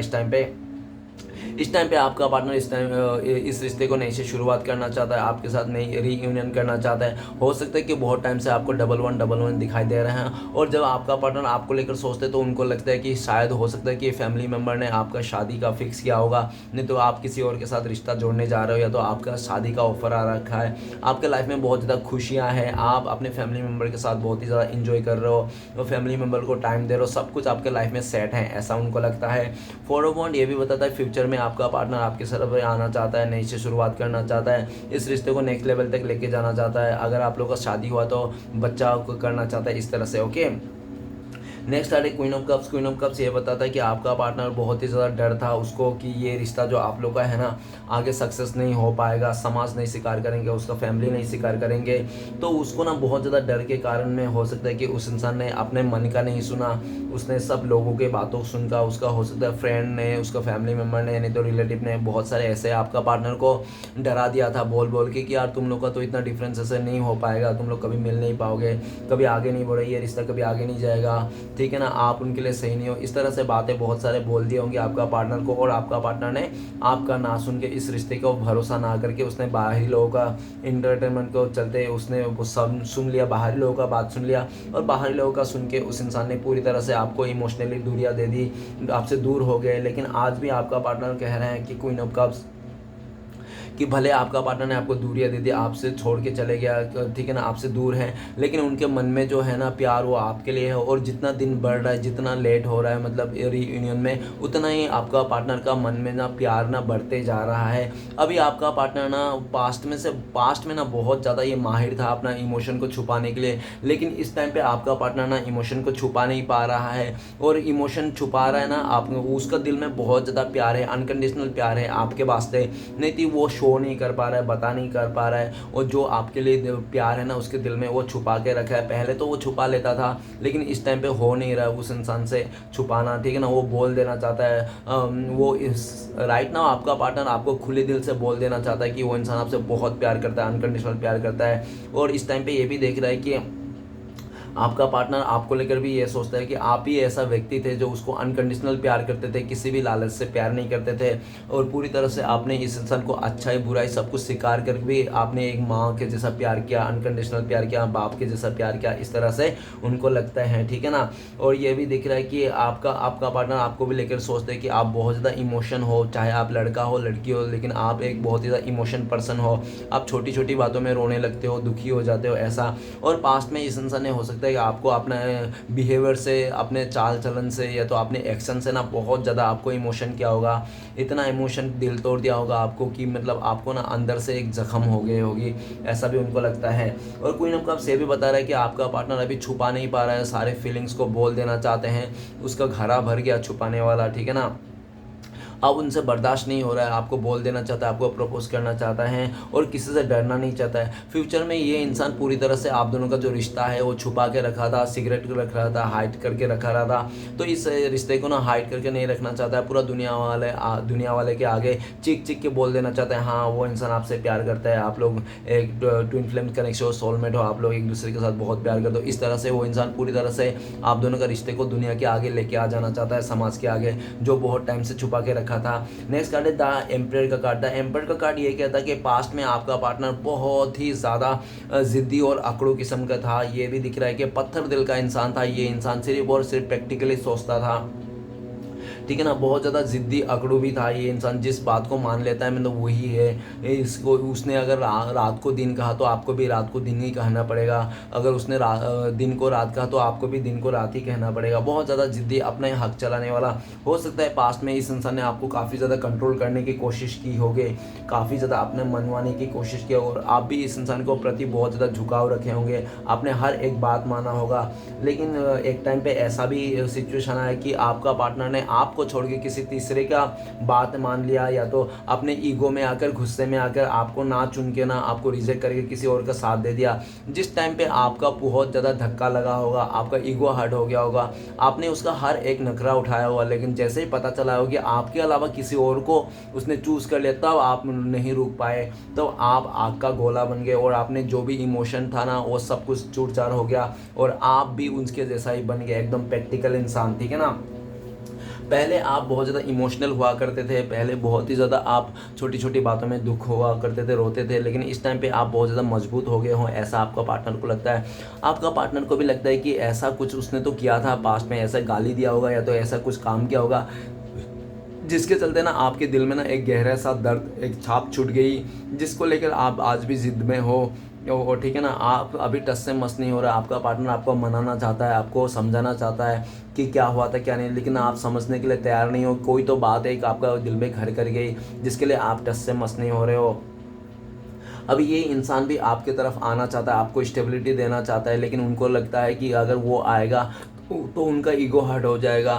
इस टाइम पे आपका पार्टनर इस रिश्ते को नई से शुरुआत करना चाहता है, आपके साथ नई रीयूनियन करना चाहता है। हो सकता है कि बहुत टाइम से आपको 1111 दिखाई दे रहे हैं, और जब आपका पार्टनर आपको लेकर सोचते हैं तो उनको लगता है कि शायद हो सकता है कि फैमिली मेम्बर ने आपका शादी का फिक्स किया होगा, नहीं तो आप किसी और के साथ रिश्ता जोड़ने जा रहे हो, या तो आपका शादी का ऑफर आ रखा है, आपके लाइफ में बहुत ज़्यादा खुशियाँ हैं, आप अपने फैमिली मेम्बर के साथ बहुत ही ज़्यादा इंजॉय कर रहे हो, तो फैमिली मेम्बर को टाइम दे रहे हो, सब कुछ आपके लाइफ में सेट है, ऐसा उनको लगता है। 4 of 1 ये भी बताता है फ्यूचर में आपका पार्टनर आपके तरफ आना चाहता है, नई से शुरुआत करना चाहता है, इस रिश्ते को नेक्स्ट लेवल तक लेके जाना चाहता है। अगर आप लोगों का शादी हुआ तो बच्चा करना चाहता है, इस तरह से। ओके, नेक्स्ट कार्ड है queen of cups. Queen of cups ये बताता है कि आपका पार्टनर बहुत ही ज़्यादा डर था उसको कि ये रिश्ता जो आप लोग का है ना आगे सक्सेस नहीं हो पाएगा, समाज नहीं स्वीकार करेंगे, उसका फैमिली नहीं स्वीकार करेंगे। तो उसको ना बहुत ज़्यादा डर के कारण में हो सकता है कि उस इंसान ने अपने मन का नहीं सुना, उसने सब लोगों के बातों सुनकर, उसका हो सकता है फ्रेंड ने, उसका फैमिली मेम्बर ने, नहीं तो रिलेटिव ने बहुत सारे ऐसे आपका पार्टनर को डरा दिया था बोल बोल के कि यार तुम लोग का तो इतना डिफरेंस ऐसे नहीं हो पाएगा, तुम लोग कभी मिल नहीं पाओगे, कभी आगे नहीं बढ़े, ये रिश्ता कभी आगे नहीं जाएगा, ठीक है ना, आप उनके लिए सही नहीं हो। इस तरह से बातें बहुत सारे बोल दिए होंगे आपका पार्टनर को, और आपका पार्टनर ने आपका ना सुन के, इस रिश्ते को भरोसा ना करके उसने बाहरी लोगों का इंटरटेनमेंट को चलते उसने वो सब सुन लिया, बाहरी लोगों का बात सुन लिया, और बाहरी लोगों का सुन के उस इंसान ने पूरी तरह से आपको इमोशनली दूरियां दे दी, आपसे दूर हो गए। लेकिन आज भी आपका पार्टनर कह रहे हैं कि क्वीन ऑफ कप्स कि भले आपका पार्टनर ने आपको दूरियां दे दी, आपसे छोड़ के चले गया, ठीक है ना, आपसे दूर है, लेकिन उनके मन में जो है ना प्यार वो आपके लिए है। और जितना दिन बढ़ रहा है, जितना लेट हो रहा है मतलब रीयूनियन में, उतना ही आपका पार्टनर का मन में ना प्यार ना बढ़ते जा रहा है। अभी आपका पार्टनर ना पास्ट में ना बहुत ज़्यादा ये माहिर था अपना इमोशन को छुपाने के लिए, लेकिन इस टाइम पे आपका पार्टनर ना इमोशन को छुपा नहीं पा रहा है, और इमोशन छुपा रहा है ना आप, उसका दिल में बहुत ज़्यादा प्यार है, अनकंडीशनल प्यार है आपके वास्ते, नहीं तो वो शो नहीं कर पा रहा है, बता नहीं कर पा रहा है, और जो आपके लिए प्यार है ना उसके दिल में वो छुपा के रखा है। पहले तो वो छुपा लेता था, लेकिन इस टाइम पे हो नहीं रहा है उस इंसान से छुपाना, ठीक है ना, वो बोल देना चाहता है। वो इस राइट नाउ आपका पार्टनर आपको खुले दिल से बोल देना चाहता है कि वो इंसान आपसे बहुत प्यार करता है, अनकंडीशनल प्यार करता है। और इस टाइम पे ये भी देख रहा है कि आपका पार्टनर आपको लेकर भी ये सोचता है कि आप ही ऐसा व्यक्ति थे जो उसको अनकंडीशनल प्यार करते थे, किसी भी लालच से प्यार नहीं करते थे, और पूरी तरह से आपने इस इंसान को अच्छाई बुराई सब कुछ स्वीकार कर भी आपने एक माँ के जैसा प्यार किया, अनकंडीशनल प्यार किया, बाप के जैसा प्यार किया, इस तरह से उनको लगता है, ठीक है ना। और ये भी दिख रहा है कि आपका पार्टनर आपको भी लेकर सोचते हैं कि आप बहुत ज़्यादा इमोशन हो, चाहे आप लड़का हो लड़की हो, लेकिन आप एक बहुत ही ज़्यादा इमोशन पर्सन हो, आप छोटी छोटी बातों में रोने लगते हो, दुखी हो जाते हो ऐसा। और पास्ट में इस इंसान ने हो सकता है कि आपको अपने बिहेवियर से, अपने चाल चलन से, या तो अपने एक्शन से ना बहुत ज़्यादा आपको इमोशन किया होगा, इतना इमोशन दिल तोड़ दिया होगा आपको कि मतलब आपको ना अंदर से एक जख्म हो गई होगी, ऐसा भी उनको लगता है। और क्वीन ऑफ कप्स ये भी बता रहा है कि आपका पार्टनर अभी छुपा नहीं पा रहा है, सारे फीलिंग्स को बोल देना चाहते हैं, उसका घड़ा भर गया छुपाने वाला, ठीक है ना, अब उनसे बर्दाश्त नहीं हो रहा है, आपको बोल देना चाहता है, आपको प्रपोज करना चाहता है, और किसी से डरना नहीं चाहता है। फ्यूचर में ये इंसान पूरी तरह से आप दोनों का जो रिश्ता है वो छुपा के रखा था, सिगरेट रख रहा था, हाइड करके रखा रहा था, तो इस रिश्ते को ना हाइड करके नहीं रखना चाहता है, पूरा दुनिया वाले के आगे चीख चीख के बोल देना चाहता है हाँ वो इंसान आपसे प्यार करता है, आप लोग एक ट्विन फ्लेम कनेक्शन हो, सोलमेट हो, आप लोग एक दूसरे के साथ बहुत प्यार करते हो। इस तरह से वो इंसान पूरी तरह से आप दोनों का रिश्ते को दुनिया के आगे लेके आ जाना चाहता है, समाज के आगे, जो बहुत टाइम से छुपा के रखा था। नेक्स्ट कार्ड है द एम्परर का कार्ड। द एम्परर का कार्ड ये कहता है कि पास्ट में आपका पार्टनर बहुत ही ज़्यादा जिद्दी और अकड़ू किस्म का था। ये भी दिख रहा है कि पत्थर दिल का इंसान था, ये इंसान सिर्फ और सिर्फ प्रैक्टिकली सोचता था, ठीक है ना, बहुत ज़्यादा ज़िद्दी अकड़ू भी था ये इंसान, जिस बात को मान लेता है मतलब वही है। इसको उसने अगर रात को दिन कहा तो आपको भी रात को दिन ही कहना पड़ेगा, अगर उसने दिन को रात कहा तो आपको भी दिन को रात ही कहना पड़ेगा। बहुत ज़्यादा ज़िद्दी, अपने हक चलाने वाला। हो सकता है पास्ट में इस इंसान ने आपको काफ़ी ज़्यादा कंट्रोल करने की कोशिश की होगी, काफ़ी ज़्यादा अपने मनवाने की कोशिश की, और आप भी इस इंसान को प्रति बहुत ज़्यादा झुकाव रखे होंगे, आपने हर एक बात माना होगा। लेकिन एक टाइम पे ऐसा भी सिचुएशन आया कि आपका पार्टनर ने आपको छोड़ के किसी तीसरे का बात मान लिया, या तो अपने ईगो में आकर, गुस्से में आकर आपको ना चुन के ना आपको रिजेक्ट करके किसी और का साथ दे दिया। जिस टाइम पे आपका बहुत ज़्यादा धक्का लगा होगा, आपका ईगो हर्ट हो गया होगा, आपने उसका हर एक नखरा उठाया होगा, लेकिन जैसे ही पता चला होगा कि आपके अलावा किसी और को उसने चूज़ कर लिया, तब आप नहीं रुक पाए, तब आप आग का गोला बन गए, और आपने जो भी इमोशन था ना वो सब कुछ चूर चार हो गया, और आप भी उसके जैसा ही बन गए, एकदम प्रैक्टिकल इंसान, ठीक है ना। पहले आप बहुत ज़्यादा इमोशनल हुआ करते थे, पहले बहुत ही ज़्यादा आप छोटी छोटी बातों में दुख हुआ करते थे, रोते थे, लेकिन इस टाइम पे आप बहुत ज़्यादा मजबूत हो गए हो, ऐसा आपका पार्टनर को लगता है। आपका पार्टनर को भी लगता है कि ऐसा कुछ उसने तो किया था पास्ट में, ऐसा गाली दिया होगा या तो ऐसा कुछ काम किया होगा, जिसके चलते ना आपके दिल में ना एक गहरा सा दर्द, एक छाप छूट गई, जिसको लेकर आप आज भी ज़िद में हो, और ठीक है ना, आप अभी टस से मस नहीं हो रहा। आपका पार्टनर आपको मनाना चाहता है, आपको समझाना चाहता है कि क्या हुआ था क्या नहीं, लेकिन आप समझने के लिए तैयार नहीं हो। कोई तो बात है कि आपका दिल में घर कर गई, जिसके लिए आप टस से मस नहीं हो रहे हो। अब ये इंसान भी आपकी तरफ आना चाहता है, आपको स्टेबिलिटी देना चाहता है, लेकिन उनको लगता है कि अगर वो आएगा तो उनका ईगो हर्ट हो जाएगा।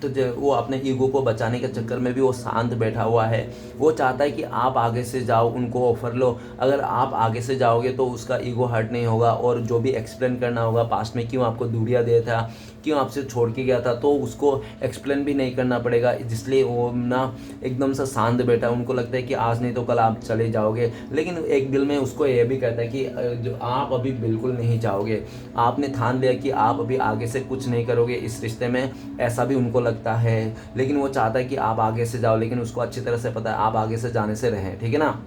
तो वो अपने ईगो को बचाने के चक्कर में भी वो शांत बैठा हुआ है। वो चाहता है कि आप आगे से जाओ, उनको ऑफर लो। अगर आप आगे से जाओगे तो उसका ईगो हर्ट नहीं होगा, और जो भी एक्सप्लेन करना होगा पास्ट में क्यों आपको दूरिया दिया था, क्यों आपसे छोड़ के गया था, तो उसको एक्सप्लेन भी नहीं करना पड़ेगा। इसलिए वो ना एकदम से शांत बैठा है। उनको लगता है कि आज नहीं तो कल आप चले जाओगे, लेकिन एक दिल में उसको ये भी कहता है कि जो आप अभी बिल्कुल नहीं जाओगे। आपने ठान लिया कि आप अभी आगे से कुछ नहीं करोगे इस रिश्ते में, ऐसा भी उनको लगता है। लेकिन वो चाहता है कि आप आगे से जाओ, लेकिन उसको अच्छी तरह से पता है आप आगे से जाने से रहें, ठीक है ना।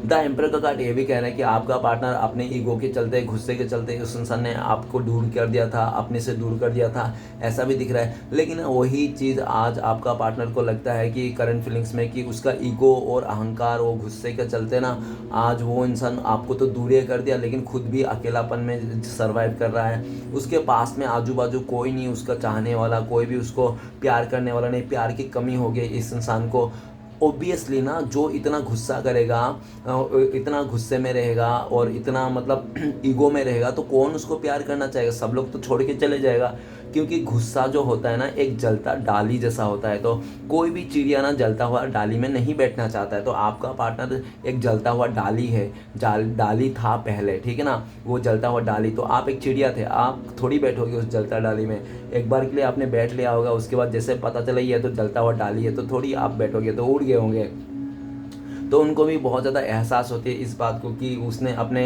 द एम्पर का कार्ड ये भी कह रहा है कि आपका पार्टनर अपने ईगो के चलते, गुस्से के चलते उस इंसान ने आपको दूर कर दिया था, अपने से दूर कर दिया था, ऐसा भी दिख रहा है। लेकिन वही चीज़ आज आपका पार्टनर को लगता है कि करंट फीलिंग्स में, कि उसका ईगो और अहंकार, वो गुस्से के चलते ना आज वो इंसान आपको तो दूर कर दिया, लेकिन खुद भी अकेलापन में सर्वाइव कर रहा है। उसके पास में आजू बाजू कोई नहीं उसका चाहने वाला, कोई भी उसको प्यार करने वाला नहीं। प्यार की कमी हो गई इस इंसान को। ऑब्वियसली ना, जो इतना गुस्सा करेगा, इतना गुस्से में रहेगा और इतना मतलब ईगो में रहेगा, तो कौन उसको प्यार करना चाहेगा। सब लोग तो छोड़ के चले जाएगा, क्योंकि गुस्सा जो होता है ना एक जलता डाली जैसा होता है। तो कोई भी चिड़िया ना जलता हुआ डाली में नहीं बैठना चाहता है। तो आपका पार्टनर एक जलता हुआ डाली है, डाली था पहले, ठीक है ना, वो जलता हुआ डाली। तो आप एक चिड़िया थे, आप थोड़ी बैठोगे उस जलता डाली में। एक बार के लिए आपने बैठ लिया होगा, उसके बाद जैसे पता चला ये तो जलता हुआ डाली है, तो थोड़ी आप बैठोगे, तो उड़ गए होंगे। तो उनको भी बहुत ज़्यादा एहसास होती है इस बात को कि उसने अपने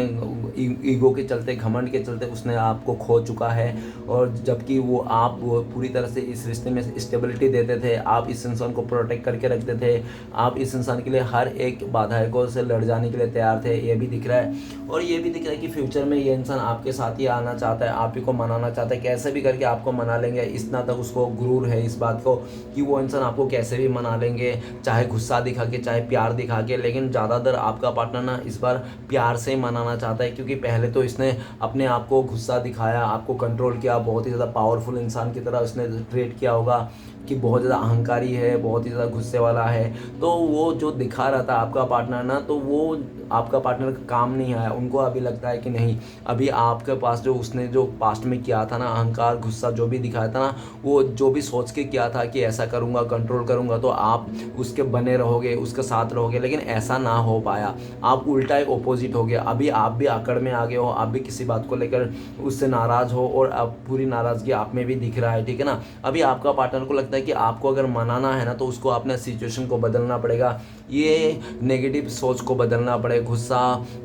ईगो के चलते, घमंड के चलते उसने आपको खो चुका है। और जबकि वो आप पूरी तरह से इस रिश्ते में स्टेबिलिटी देते थे, आप इस इंसान को प्रोटेक्ट करके रखते थे, आप इस इंसान के लिए हर एक बाधाओं से लड़ जाने के लिए तैयार थे, ये भी दिख रहा है। और ये भी दिख रहा है कि फ्यूचर में ये इंसान आपके साथ ही आना चाहता है, आप ही को मनाना चाहता है। कैसे भी करके आपको मना लेंगे, इतना तक उसको गुरूर है इस बात को कि वो इंसान आपको कैसे भी मना लेंगे, चाहे गुस्सा दिखा के, चाहे प्यार दिखा के। लेकिन ज़्यादातर आपका पार्टनर ना इस बार प्यार से ही मनाना चाहता है, क्योंकि पहले तो इसने अपने आप को गुस्सा दिखाया, आपको कंट्रोल किया, बहुत ही ज़्यादा पावरफुल इंसान की तरह इसने ट्रीट किया होगा कि बहुत ज़्यादा अहंकारी है, बहुत ही ज़्यादा गुस्से वाला है। तो वो जो दिखा रहा था आपका पार्टनर ना, तो वो आपका पार्टनर का काम नहीं आया। उनको अभी लगता है कि नहीं, अभी आपके पास जो उसने जो पास्ट में किया था ना, अहंकार, गुस्सा जो भी दिखाया था ना, वो जो भी सोच के किया था कि ऐसा करूँगा, कंट्रोल करूँगा, तो आप उसके बने रहोगे, उसके साथ रहोगे, लेकिन ऐसा ना हो पाया। आप उल्टा ही ओपोजिट हो गया। अभी आप भी आकड़ में आ गए हो, आप भी किसी बात को लेकर उससे नाराज़ हो, और अब पूरी नाराज़गी आप में भी दिख रहा है, ठीक है ना। अभी आपका पार्टनर को लगता है कि आपको अगर मनाना है ना, तो उसको अपने सिचुएशन को बदलना पड़ेगा, ये नेगेटिव सोच को बदलना पड़ेगा। गुस्सा,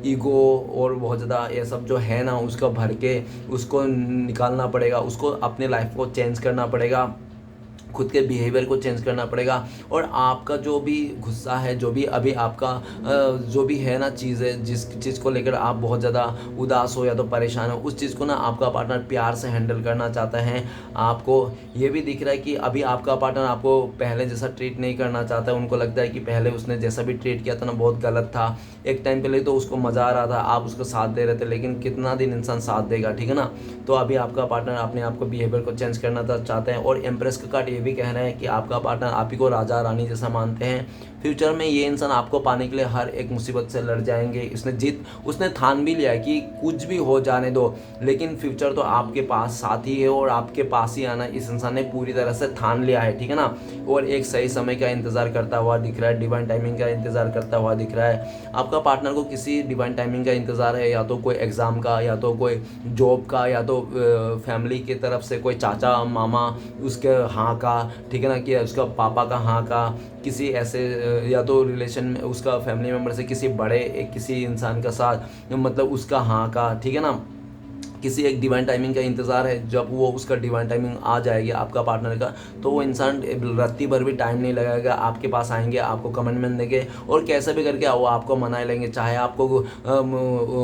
ईगो और बहुत ज़्यादा ये सब जो है ना, उसका भर के उसको निकालना पड़ेगा, उसको अपने लाइफ को चेंज करना पड़ेगा, खुद के बिहेवियर को चेंज करना पड़ेगा। और आपका जो भी गुस्सा है, जो भी अभी आपका जो भी है ना चीज़ें, जिस चीज़ को लेकर आप बहुत ज़्यादा उदास हो या तो परेशान हो, उस चीज़ को ना आपका पार्टनर प्यार से हैंडल करना चाहता है। आपको ये भी दिख रहा है कि अभी आपका पार्टनर आपको पहले जैसा ट्रीट नहीं करना चाहता है। उनको लगता है कि पहले उसने जैसा भी ट्रीट किया था ना, बहुत गलत था। एक टाइम पहले तो उसको मज़ा आ रहा था, आप उसका साथ दे रहे थे, लेकिन कितना दिन इंसान साथ देगा, ठीक है ना। तो अभी आपका पार्टनर अपने आप को बिहेवियर को चेंज करना चाहते हैं। और एम्प्रेस का कार्ड भी कह रहे हैं कि आपका पार्टनर आप ही को राजा रानी जैसा मानते हैं। फ्यूचर में ये इंसान आपको पाने के लिए हर एक मुसीबत से लड़ जाएंगे। उसने ठान भी लिया है कि कुछ भी हो जाने दो, लेकिन फ्यूचर तो आपके पास साथ ही है और आपके पास ही आना इस इंसान ने पूरी तरह से ठान लिया है, ठीक है ना। और एक सही समय का इंतजार करता हुआ दिख रहा है, डिवाइन टाइमिंग का इंतजार करता हुआ दिख रहा है। आपका पार्टनर को किसी डिवाइन टाइमिंग का इंतजार है, या तो कोई एग्ज़ाम का, या तो कोई जॉब का, या तो फैमिली की तरफ से कोई चाचा मामा उसके हाँ का, ठीक है ना, कि उसका पापा का हाँ का, किसी ऐसे या तो रिलेशन में उसका फैमिली मेम्बर से किसी बड़े किसी इंसान का साथ, मतलब उसका हाँ का, ठीक है ना। किसी एक डिवाइन टाइमिंग का इंतज़ार है। जब वो उसका डिवाइन टाइमिंग आ जाएगी आपका पार्टनर का, तो वो इंसान रत्ती भर भी टाइम नहीं लगाएगा, आपके पास आएंगे, आपको कमिटमेंट देंगे, और कैसे भी करके वो आपको मना लेंगे। चाहे आपको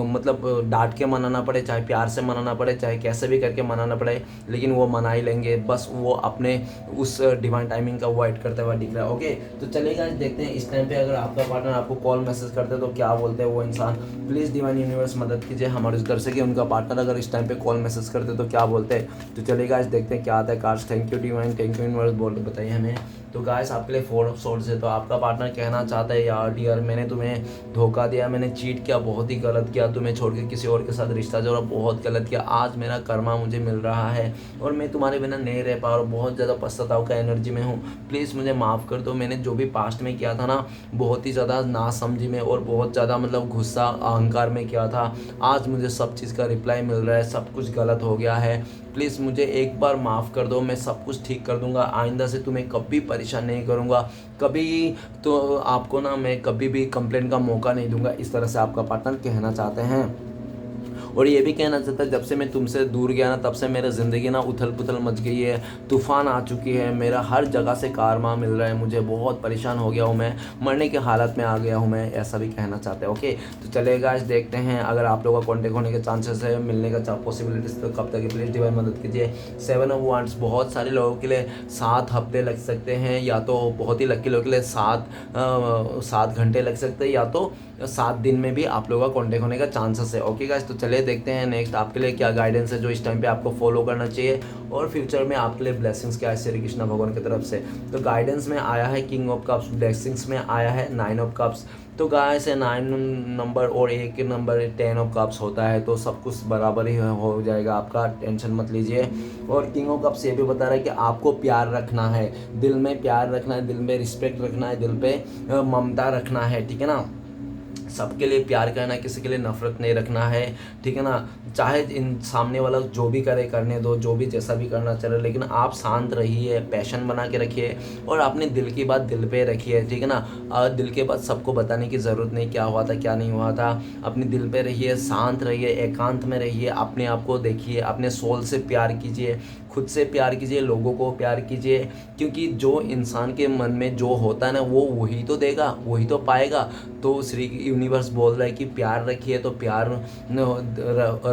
मतलब डांट के मनाना पड़े, चाहे प्यार से मनाना पड़े, चाहे कैसे भी करके मनाना पड़े, लेकिन वो मना ही लेंगे। बस वो अपने उस डिवाइन टाइमिंग का वेट करते हुआ दिख रहा है। ओके, तो चलेगा, देखते हैं इस टाइम पे अगर आपका पार्टनर आपको कॉल मैसेज करते हैं तो क्या बोलते हैं वो इंसान। प्लीज़ डिवाइन यूनिवर्स मदद कीजिए हमारे उस दर्शक की, उनका पार्टनर अगर इस टाइम पे कॉल मैसेज करते तो क्या बोलते। तो चलिए गाइस देखते हैं क्या आता है cards. Thank you divine, thank you universe बोल के बताइए हमें। तो गाइस आपके लिए 4 ऑफ सोर्ड्स है। तो आपका पार्टनर कहना चाहता है यार डियर मैंने तुम्हें धोखा दिया, मैंने चीट किया, बहुत ही गलत किया, तुम्हें छोड़ के किसी और के साथ रिश्ता जोड़ा, बहुत गलत किया, आज मेरा कर्मा मुझे मिल रहा है और मैं तुम्हारे बिना नहीं रह पा रहा हूँ, बहुत ज़्यादा पश्चाताव का एनर्जी में हूँ, प्लीज़ मुझे माफ़ कर दो। मैंने जो भी पास्ट में किया था ना बहुत ही ज़्यादा नासमझी में और बहुत ज़्यादा मतलब गुस्सा अहंकार में किया था, आज मुझे सब चीज़ का रिप्लाई मिल रहा है, सब कुछ गलत हो गया है, प्लीज़ मुझे एक बार माफ़ कर दो, मैं सब कुछ ठीक कर दूंगा, आइंदा से तुम्हें कभी परेशान नहीं करूंगा, कभी तो आपको ना मैं कभी भी कंप्लेंट का मौका नहीं दूंगा। इस तरह से आपका पार्टनर कहना चाहते हैं। और ये भी कहना चाहता है जब से मैं तुमसे दूर गया ना तब से मेरा ज़िंदगी ना उथल पुथल मच गई है, तूफ़ान आ चुकी है, मेरा हर जगह से कारवा मिल रहा है, मुझे बहुत परेशान हो गया हूँ, मैं मरने की हालत में आ गया हूँ मैं, ऐसा भी कहना चाहते हैं। ओके तो चलेगा आज देखते हैं अगर आप लोगों का कॉन्टेक्ट होने के चांसेस है, मिलने का पॉसिबिलिटीज तो कब तक प्लीज़ डिवाइन मदद कीजिए। 7 ऑफ वांड्स बहुत सारे लोगों के लिए 7 हफ्ते लग सकते हैं, या तो बहुत ही लकी लोगों के लिए 7 घंटे लग सकते हैं, या तो 7 दिन में भी आप लोगों का कॉन्टेक्ट होने का चांसेस है। ओके गाइस तो चलिए देखते हैं नेक्स्ट आपके लिए क्या गाइडेंस है जो इस टाइम पे आपको फॉलो करना चाहिए और फ्यूचर में आपके लिए ब्लेसिंग्स क्या है श्री कृष्ण भगवान की तरफ से। तो गाइडेंस में आया है किंग ऑफ कप्स, ब्लेसिंग्स में आया है 9 ऑफ कप्स। तो गाइस 9 नंबर और 1 नंबर 10 ऑफ कप्स होता है, तो सब कुछ बराबर ही हो जाएगा आपका, टेंशन मत लीजिए। और किंग ऑफ कप्स ये भी बता रहा है कि आपको प्यार रखना है, दिल में प्यार रखना है, दिल में रिस्पेक्ट रखना है, दिल पे ममता रखना है, ठीक है ना, सबके लिए प्यार करना है, किसी के लिए नफरत नहीं रखना है, ठीक है ना, चाहे इन सामने वाला जो भी करे करने दो, जो भी जैसा भी करना चले, लेकिन आप शांत रहिए, पैशन बना के रखिए और अपने दिल की बात दिल पे रखिए, ठीक है ना, दिल के बात सबको बताने की ज़रूरत नहीं, क्या हुआ था क्या नहीं हुआ था, अपने दिल पे रहिए, शांत रहिए, एकांत में रहिए, अपने आप को देखिए, अपने सोल से प्यार कीजिए, खुद से प्यार कीजिए, लोगों को प्यार कीजिए, क्योंकि जो इंसान के मन में जो होता है ना वो वही तो देगा, वही तो पाएगा। तो श्री यूनिवर्स बोल रहा है कि प्यार रखिए तो प्यार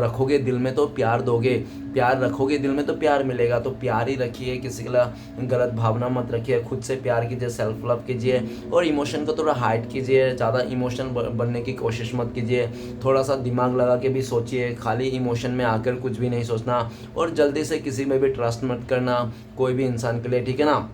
रखोगे दिल में तो प्यार दोगे, प्यार रखोगे दिल में तो प्यार मिलेगा, तो प्यार ही रखिए, किसी के लिए गलत भावना मत रखिए, खुद से प्यार कीजिए, सेल्फ लव कीजिए और इमोशन को थोड़ा हाइड कीजिए, ज़्यादा इमोशन बनने की कोशिश मत कीजिए, थोड़ा सा दिमाग लगा के भी सोचिए, खाली इमोशन में आकर कुछ भी नहीं सोचना और जल्दी से किसी में भी ट्रस्ट मत करना कोई भी इंसान के लिए, ठीक है ना।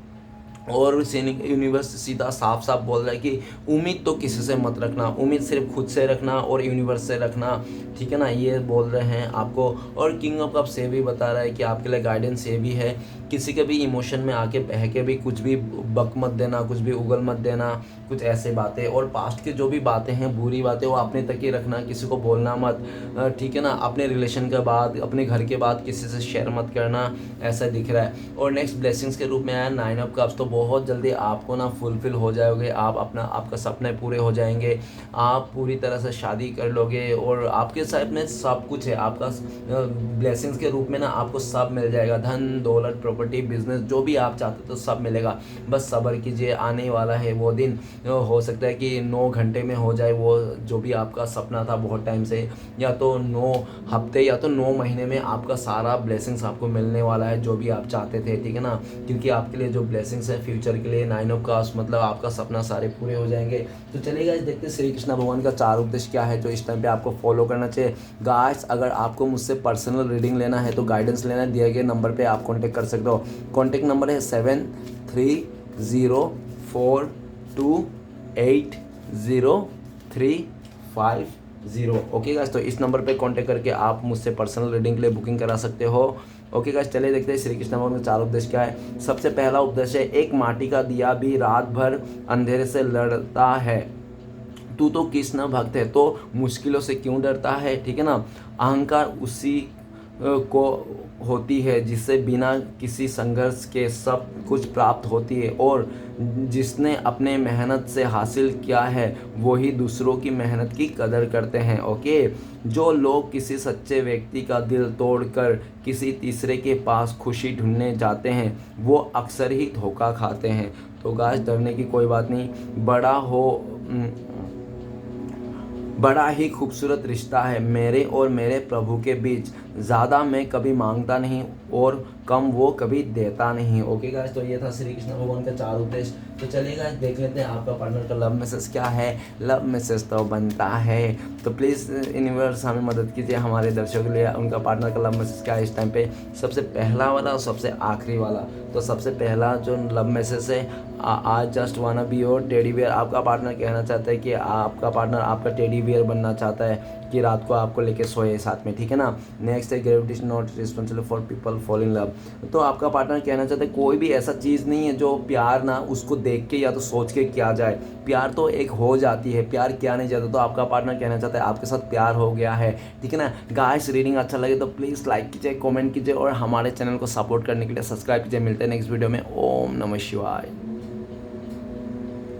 और यूनिवर्स सीधा साफ साफ बोल रहा है कि उम्मीद तो किसी से मत रखना, उम्मीद सिर्फ खुद से रखना और यूनिवर्स से रखना, ठीक है ना, ये बोल रहे हैं आपको। और किंग ऑफ कप्स ये भी बता रहा है कि आपके लिए गाइडेंस ये भी है, किसी के भी इमोशन में आके बह के भी कुछ भी बक मत देना, कुछ भी उगल मत देना, कुछ ऐसे बातें और पास्ट की जो भी बातें हैं बुरी बातें वो अपने तक ही रखना, किसी को बोलना मत, ठीक है ना, अपने रिलेशन के बाद अपने घर के बाद किसी से शेयर मत करना, ऐसा दिख रहा है। और नेक्स्ट ब्लेसिंग्स के रूप में आया 9 ऑफ कप्स। तो बहुत जल्दी आपको ना फुलफिल हो जाओगे, आप आपका सपने पूरे हो जाएंगे, आप पूरी तरह से शादी कर लोगे और आपके साथ में सब कुछ है, आपका ब्लेसिंग्स के रूप में ना आपको सब मिल जाएगा, धन दौलत प्रॉपर्टी बिजनेस जो भी आप चाहते हो तो सब मिलेगा, बस सब्र कीजिए, आने वाला है वो दिन, हो सकता है कि 9 घंटे में हो जाए वो जो भी आपका सपना था बहुत टाइम से, या तो 9 हफ्ते या तो 9 महीने में आपका सारा ब्लेसिंग्स आपको मिलने वाला है जो भी आप चाहते थे, ठीक है ना, क्योंकि आपके लिए जो ब्लेसिंग्स है फ्यूचर के लिए 9 ऑफ कप्स मतलब आपका सपना सारे पूरे हो जाएंगे। तो चलिए गाइस देखते हैं श्री कृष्ण भगवान का 4 उपदेश क्या है जो इस टाइम पे आपको फॉलो करना चाहिए। गाइस अगर आपको मुझसे पर्सनल रीडिंग लेना है तो गाइडेंस लेना है, दिए गए नंबर पे आप कॉन्टेक्ट कर सकते हो। कॉन्टेक्ट नंबर है 7304280350। ओके गाइस तो इस नंबर पे कांटेक्ट करके आप मुझसे पर्सनल रीडिंग के लिए बुकिंग करा सकते हो। ओके गाइस चलिए देखते हैं श्री कृष्ण भगवान का 4 उपदेश क्या है। सबसे पहला उपदेश है, एक माटी का दिया भी रात भर अंधेरे से लड़ता है, तू तो कृष्ण भक्त है तो मुश्किलों से क्यों डरता है, ठीक है ना। अहंकार उसी को होती है जिससे बिना किसी संघर्ष के सब कुछ प्राप्त होती है, और जिसने अपने मेहनत से हासिल किया है वही दूसरों की मेहनत की कदर करते हैं। ओके, जो लोग किसी सच्चे व्यक्ति का दिल तोड़कर किसी तीसरे के पास खुशी ढूंढने जाते हैं वो अक्सर ही धोखा खाते हैं। तो गाइस डरने की कोई बात नहीं, बड़ा ही खूबसूरत रिश्ता है मेरे और मेरे प्रभु के बीच, ज़्यादा मैं कभी मांगता नहीं और कम वो कभी देता नहीं। ओके गाइस, तो ये था श्री कृष्ण भगवान का 4 उपदेश। तो चलिए गाइस देख लेते हैं आपका पार्टनर का लव मैसेज क्या है। लव मैसेज तो बनता है, तो प्लीज़ यूनिवर्स हमें मदद कीजिए, हमारे दर्शकों के लिए उनका पार्टनर का लव मैसेज क्या है इस टाइम पे। सबसे पहला वाला और सबसे आखिरी वाला। तो सबसे पहला जो लव मैसेज है, I just wanna be your teddy bear. आपका पार्टनर कहना चाहता है कि आपका पार्टनर आपका टेडी बियर बनना चाहता है, कि रात को आपको लेके सोए साथ में, ठीक है ना। नेक्स्ट है gravity is not responsible for people fall in love. तो आपका पार्टनर कहना चाहता है कोई भी ऐसा चीज़ नहीं है जो प्यार ना उसको देख के या तो सोच के किया जाए। प्यार तो एक हो जाती है, प्यार किया नहीं जाता। तो आपका पार्टनर कहना चाहता है आपके साथ प्यार हो गया है, ठीक है ना। गाइस रीडिंग अच्छा लगे तो प्लीज़ लाइक कीजिए, कमेंट कीजिए और हमारे चैनल को सपोर्ट करने के लिए सब्सक्राइब कीजिए। मिलते हैं नेक्स्ट वीडियो में। ओम नमः शिवाय।